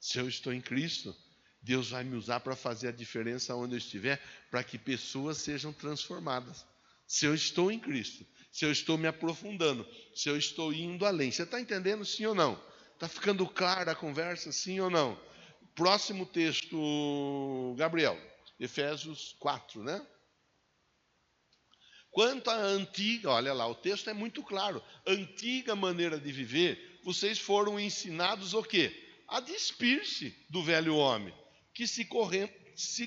[SPEAKER 1] Se eu estou em Cristo, Deus vai me usar para fazer a diferença onde eu estiver, para que pessoas sejam transformadas. Se eu estou em Cristo, se eu estou me aprofundando, se eu estou indo além. Você está entendendo, sim ou não? Está ficando clara a conversa, sim ou não? Próximo texto, Gabriel, Efésios 4, né? Quanto à antiga, olha lá, o texto é muito claro. Antiga maneira de viver, vocês foram ensinados o quê? A despir-se do velho homem, que se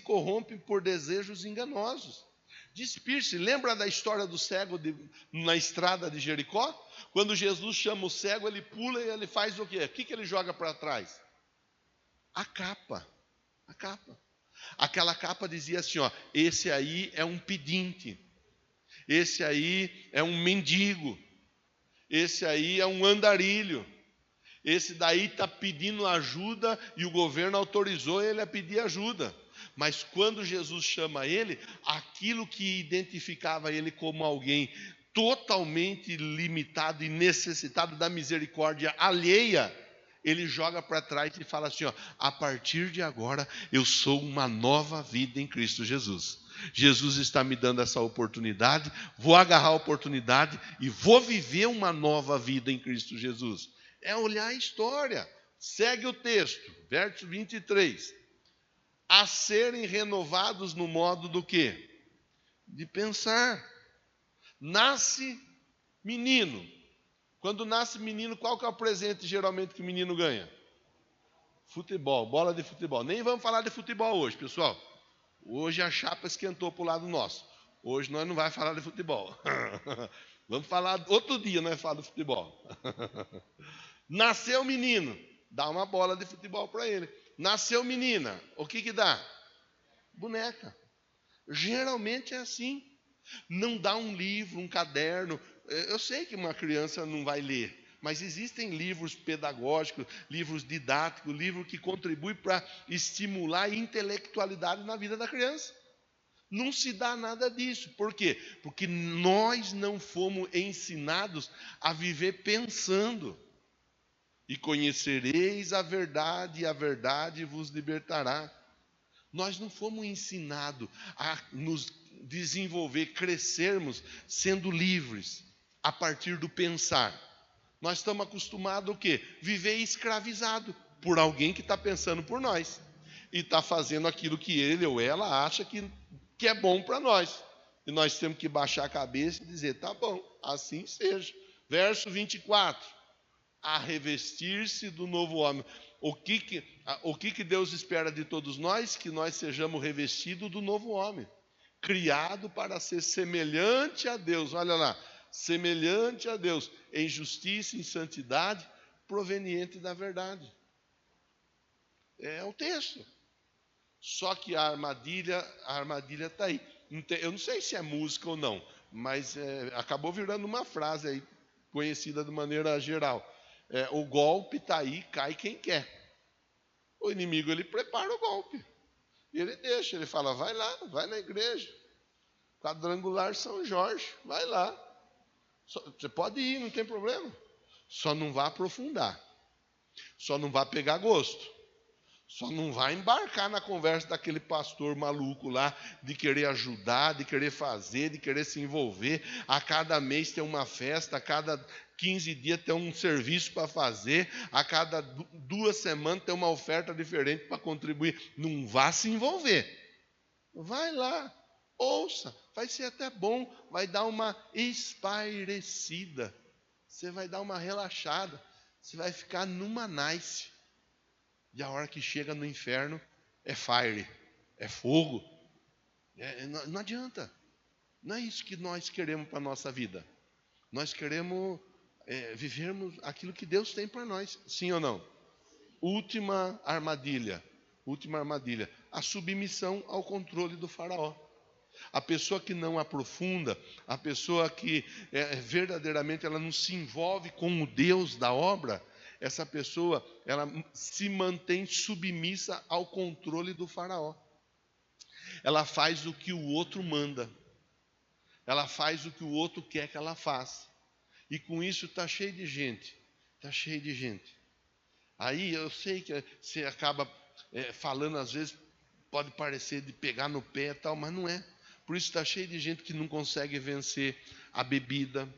[SPEAKER 1] corrompe por desejos enganosos. Despir-se. Lembra da história do cego na estrada de Jericó? Quando Jesus chama o cego, ele pula e ele faz o quê? O que ele joga para trás? A capa. A capa. Aquela capa dizia assim, ó, esse aí é um pedinte, esse aí é um mendigo, esse aí é um andarilho, esse daí está pedindo ajuda e o governo autorizou ele a pedir ajuda. Mas quando Jesus chama ele, aquilo que identificava ele como alguém totalmente limitado e necessitado da misericórdia alheia, ele joga para trás e fala assim, ó, a partir de agora eu sou uma nova vida em Cristo Jesus. Jesus está me dando essa oportunidade, vou agarrar a oportunidade e vou viver uma nova vida em Cristo Jesus. É olhar a história. Segue o texto, verso 23. A serem renovados no modo do quê? De pensar. Nasce menino. Quando nasce menino, qual que é o presente geralmente que o menino ganha? Futebol, bola de futebol. Nem vamos falar de futebol hoje, pessoal. Hoje a chapa esquentou para o lado nosso. Hoje nós não vamos falar de futebol. Vamos falar, outro dia nós falamos de futebol. Nasceu menino, dá uma bola de futebol para ele. Nasceu menina, o que dá? Boneca. Geralmente é assim. Não dá um livro, um caderno. Eu sei que uma criança não vai ler, mas existem livros pedagógicos, livros didáticos, livros que contribuem para estimular a intelectualidade na vida da criança. Não se dá nada disso. Por quê? Porque nós não fomos ensinados a viver pensando. E conhecereis a verdade vos libertará. Nós não fomos ensinados a nos desenvolver, crescermos sendo livres a partir do pensar. Nós estamos acostumados a quê? Viver escravizado por alguém que está pensando por nós e está fazendo aquilo que ele ou ela acha que é bom para nós. E nós temos que baixar a cabeça e dizer, tá bom, assim seja. Verso 24. A revestir-se do novo homem. O que Deus espera de todos nós? Que nós sejamos revestidos do novo homem, criado para ser semelhante a Deus. Olha lá, semelhante a Deus, em justiça e em santidade, proveniente da verdade. É o texto. Só que a armadilha está aí. Eu não sei se é música ou não, mas acabou virando uma frase aí, conhecida de maneira geral. O golpe está aí, cai quem quer. O inimigo, ele prepara o golpe. E ele deixa, ele fala, vai lá, vai na igreja. Quadrangular São Jorge, vai lá. Você pode ir, não tem problema. Só não vá aprofundar. Só não vá pegar gosto. Só não vai embarcar na conversa daquele pastor maluco lá, de querer ajudar, de querer fazer, de querer se envolver. A cada mês tem uma festa, a cada 15 dias tem um serviço para fazer, a cada 2 semanas tem uma oferta diferente para contribuir. Não vá se envolver. Vai lá, ouça, vai ser até bom, vai dar uma espairecida. Você vai dar uma relaxada, você vai ficar numa nice. E a hora que chega no inferno, é fire, é fogo. Não adianta. Não é isso que nós queremos para a nossa vida. Nós queremos vivermos aquilo que Deus tem para nós. Sim ou não? Última armadilha. A submissão ao controle do faraó. A pessoa que não aprofunda, a pessoa que verdadeiramente ela não se envolve com o Deus da obra, essa pessoa, ela se mantém submissa ao controle do faraó. Ela faz o que o outro manda. Ela faz o que o outro quer que ela faça. E com isso está cheio de gente. Aí eu sei que você acaba falando, às vezes, pode parecer de pegar no pé e tal, mas não é. Por isso está cheio de gente que não consegue vencer a bebida.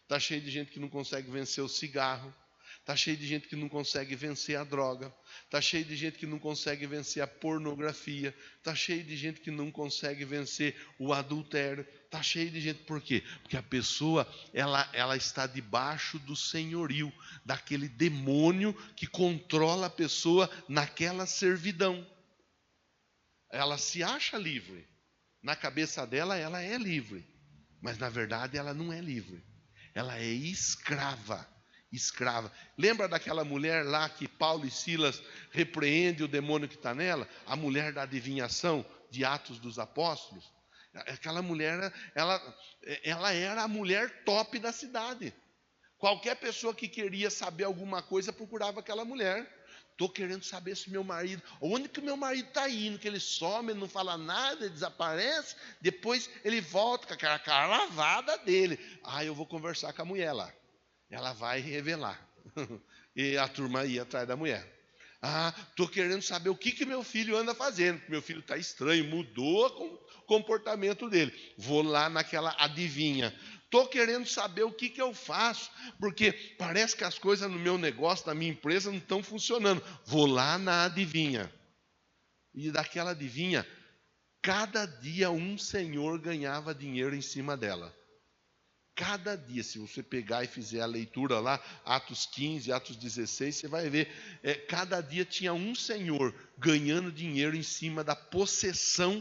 [SPEAKER 1] Está cheio de gente que não consegue vencer o cigarro. Está cheio de gente que não consegue vencer a droga. Está cheio de gente que não consegue vencer a pornografia. Está cheio de gente que não consegue vencer o adultério. Está cheio de gente, por quê? Porque a pessoa, ela está debaixo do senhorio, daquele demônio que controla a pessoa naquela servidão. Ela se acha livre. Na cabeça dela, ela é livre. Mas na verdade, ela não é livre. Ela é escrava. escrava. Lembra daquela mulher lá que Paulo e Silas repreendem o demônio que está nela? A mulher da adivinhação de Atos dos Apóstolos. Aquela mulher, ela era a mulher top da cidade. Qualquer pessoa que queria saber alguma coisa procurava aquela mulher. Estou querendo saber se meu marido, onde que o meu marido está indo, que ele some, ele não fala nada, ele desaparece, depois ele volta com aquela cara lavada dele. Eu vou conversar com a mulher lá. Ela vai revelar. E a turma ia atrás da mulher. Estou querendo saber o que meu filho anda fazendo. Meu filho está estranho, mudou o comportamento dele. Vou lá naquela adivinha. Estou querendo saber o que eu faço, porque parece que as coisas no meu negócio, na minha empresa, não estão funcionando. Vou lá na adivinha. E daquela adivinha, cada dia um senhor ganhava dinheiro em cima dela. Cada dia, se você pegar e fizer a leitura lá, Atos 15, Atos 16, você vai ver, cada dia tinha um senhor ganhando dinheiro em cima da possessão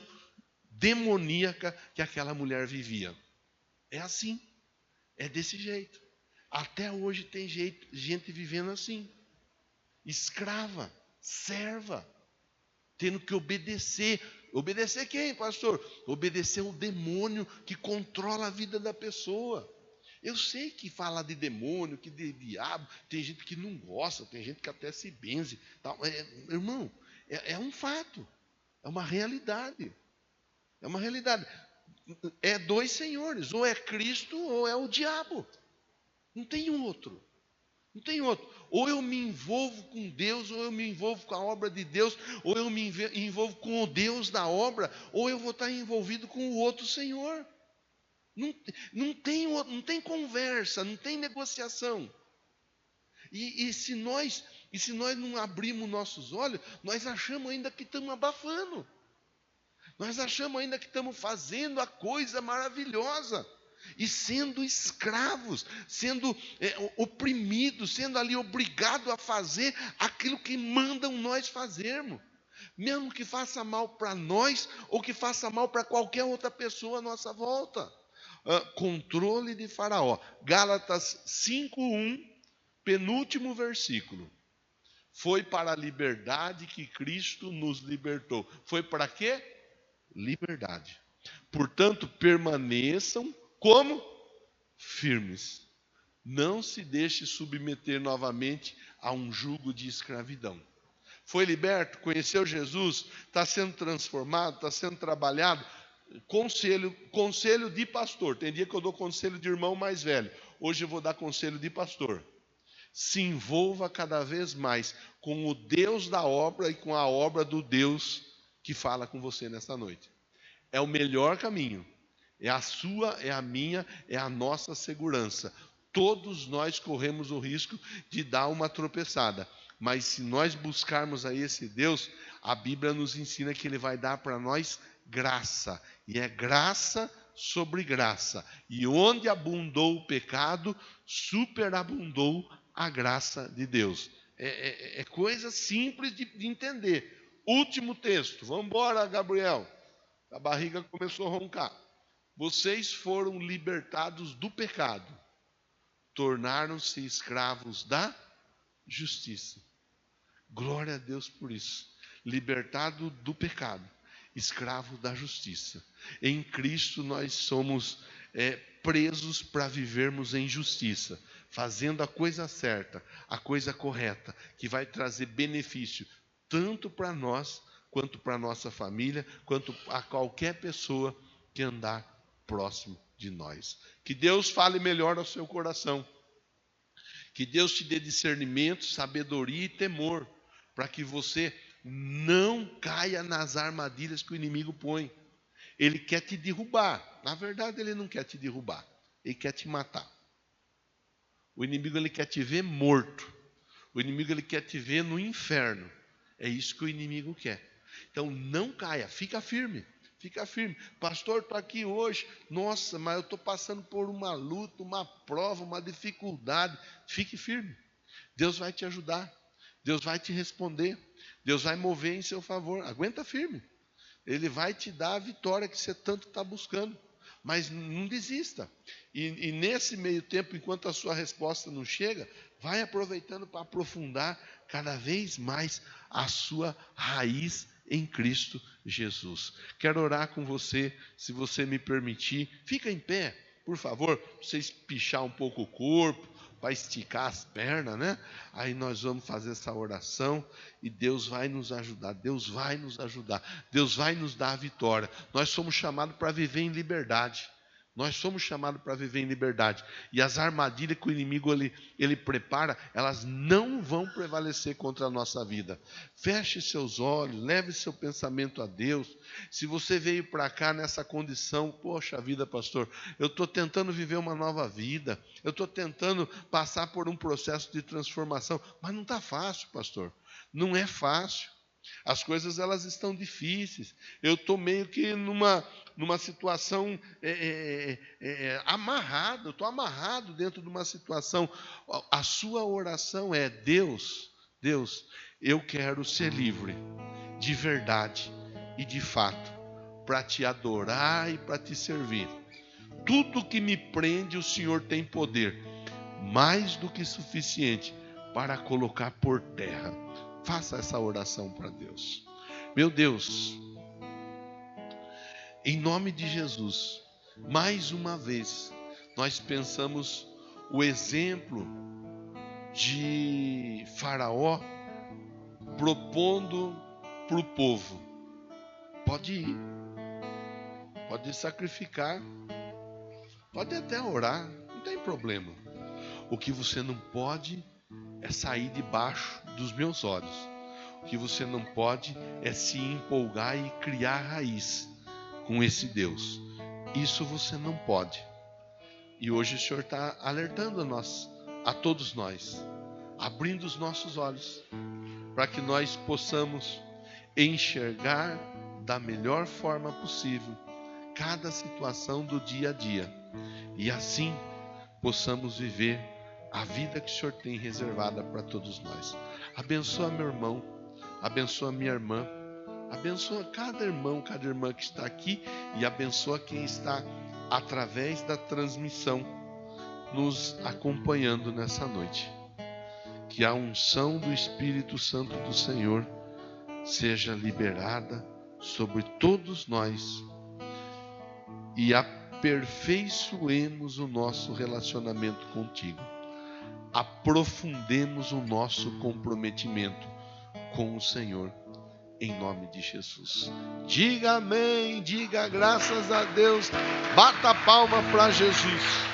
[SPEAKER 1] demoníaca que aquela mulher vivia. É assim, é desse jeito. Até hoje tem gente vivendo assim, escrava, serva, tendo que obedecer. Obedecer quem, pastor? Obedecer o demônio que controla a vida da pessoa. Eu sei que fala de demônio, que de diabo, tem gente que não gosta, tem gente que até se benze. Irmão, é um fato, é uma realidade. É uma realidade. É dois senhores, ou é Cristo ou é o diabo. Não tem outro. Não tem outro. Ou eu me envolvo com Deus, ou eu me envolvo com a obra de Deus, ou eu me envolvo com o Deus da obra, ou eu vou estar envolvido com o outro Senhor. Não tem conversa, não tem negociação. E se nós não abrirmos nossos olhos, nós achamos ainda que estamos abafando. Nós achamos ainda que estamos fazendo a coisa maravilhosa. E sendo escravos, sendo oprimidos, sendo ali obrigados a fazer aquilo que mandam nós fazermos. Mesmo que faça mal para nós, ou que faça mal para qualquer outra pessoa à nossa volta. Controle de Faraó. Gálatas 5:1, penúltimo versículo. Foi para a liberdade que Cristo nos libertou. Foi para quê? Liberdade. Portanto, permaneçam como? Firmes. Não se deixe submeter novamente a um jugo de escravidão. Foi liberto, conheceu Jesus, está sendo transformado, está sendo trabalhado. Conselho de pastor. Tem dia que eu dou conselho de irmão mais velho. Hoje eu vou dar conselho de pastor. Se envolva cada vez mais com o Deus da obra e com a obra do Deus que fala com você nesta noite. É o melhor caminho. É a sua, é a minha, é a nossa segurança. Todos nós corremos o risco de dar uma tropeçada. Mas se nós buscarmos a esse Deus, a Bíblia nos ensina que Ele vai dar para nós graça. E é graça sobre graça. E onde abundou o pecado, superabundou a graça de Deus. É coisa simples de entender. Último texto. Vamos embora, Gabriel. A barriga começou a roncar. Vocês foram libertados do pecado. Tornaram-se escravos da justiça. Glória a Deus por isso. Libertado do pecado, escravo da justiça. Em Cristo nós somos presos para vivermos em justiça, fazendo a coisa certa, a coisa correta, que vai trazer benefício tanto para nós, quanto para a nossa família, quanto a qualquer pessoa que andar próximo de nós. Que Deus fale melhor ao seu coração. Que Deus te dê discernimento, sabedoria e temor, para que você não caia nas armadilhas que o inimigo põe. Ele quer te derrubar. Na verdade, ele não quer te derrubar. Ele quer te matar. O inimigo, ele quer te ver morto. O inimigo, ele quer te ver no inferno. É isso que o inimigo quer. Então, não caia. Fica firme. Fica firme. Pastor, estou aqui hoje. Nossa, mas eu estou passando por uma luta, uma prova, uma dificuldade. Fique firme. Deus vai te ajudar. Deus vai te responder. Deus vai mover em seu favor. Aguenta firme. Ele vai te dar a vitória que você tanto está buscando. Mas não desista. E nesse meio tempo, enquanto a sua resposta não chega, vai aproveitando para aprofundar cada vez mais a sua raiz em Cristo Jesus. Quero orar com você, se você me permitir. Fica em pé, por favor, para você espichar um pouco o corpo, para esticar as pernas, né? Aí nós vamos fazer essa oração e Deus vai nos ajudar. Deus vai nos ajudar. Deus vai nos dar a vitória. Nós somos chamados para viver em liberdade. Nós somos chamados para viver em liberdade. E as armadilhas que o inimigo ele prepara, elas não vão prevalecer contra a nossa vida. Feche seus olhos, leve seu pensamento a Deus. Se você veio para cá nessa condição, poxa vida, pastor, eu estou tentando viver uma nova vida. Eu estou tentando passar por um processo de transformação. Mas não está fácil, pastor. Não é fácil. As coisas elas estão difíceis. Eu estou meio que numa situação amarrado. Eu estou amarrado dentro de uma situação. A sua oração é: Deus, eu quero ser livre, de verdade e de fato, para te adorar e para te servir. Tudo que me prende, o Senhor tem poder, mais do que suficiente para colocar por terra. Faça essa oração para Deus. Meu Deus, em nome de Jesus, mais uma vez, nós pensamos o exemplo de Faraó propondo para o povo: pode ir, pode sacrificar, pode até orar, não tem problema. O que você não pode é sair debaixo dos meus olhos. O que você não pode é se empolgar e criar raiz com esse Deus. Isso você não pode. E hoje o Senhor está alertando a todos nós, abrindo os nossos olhos, para que nós possamos enxergar da melhor forma possível cada situação do dia a dia. E assim possamos viver a vida que o Senhor tem reservada para todos nós. Abençoa meu irmão, abençoa minha irmã, abençoa cada irmão, cada irmã que está aqui, e abençoa quem está através da transmissão nos acompanhando nessa noite. Que a unção do Espírito Santo do Senhor seja liberada sobre todos nós e aperfeiçoemos o nosso relacionamento contigo. Aprofundemos o nosso comprometimento com o Senhor, em nome de Jesus. Diga amém, diga graças a Deus, bata a palma para Jesus.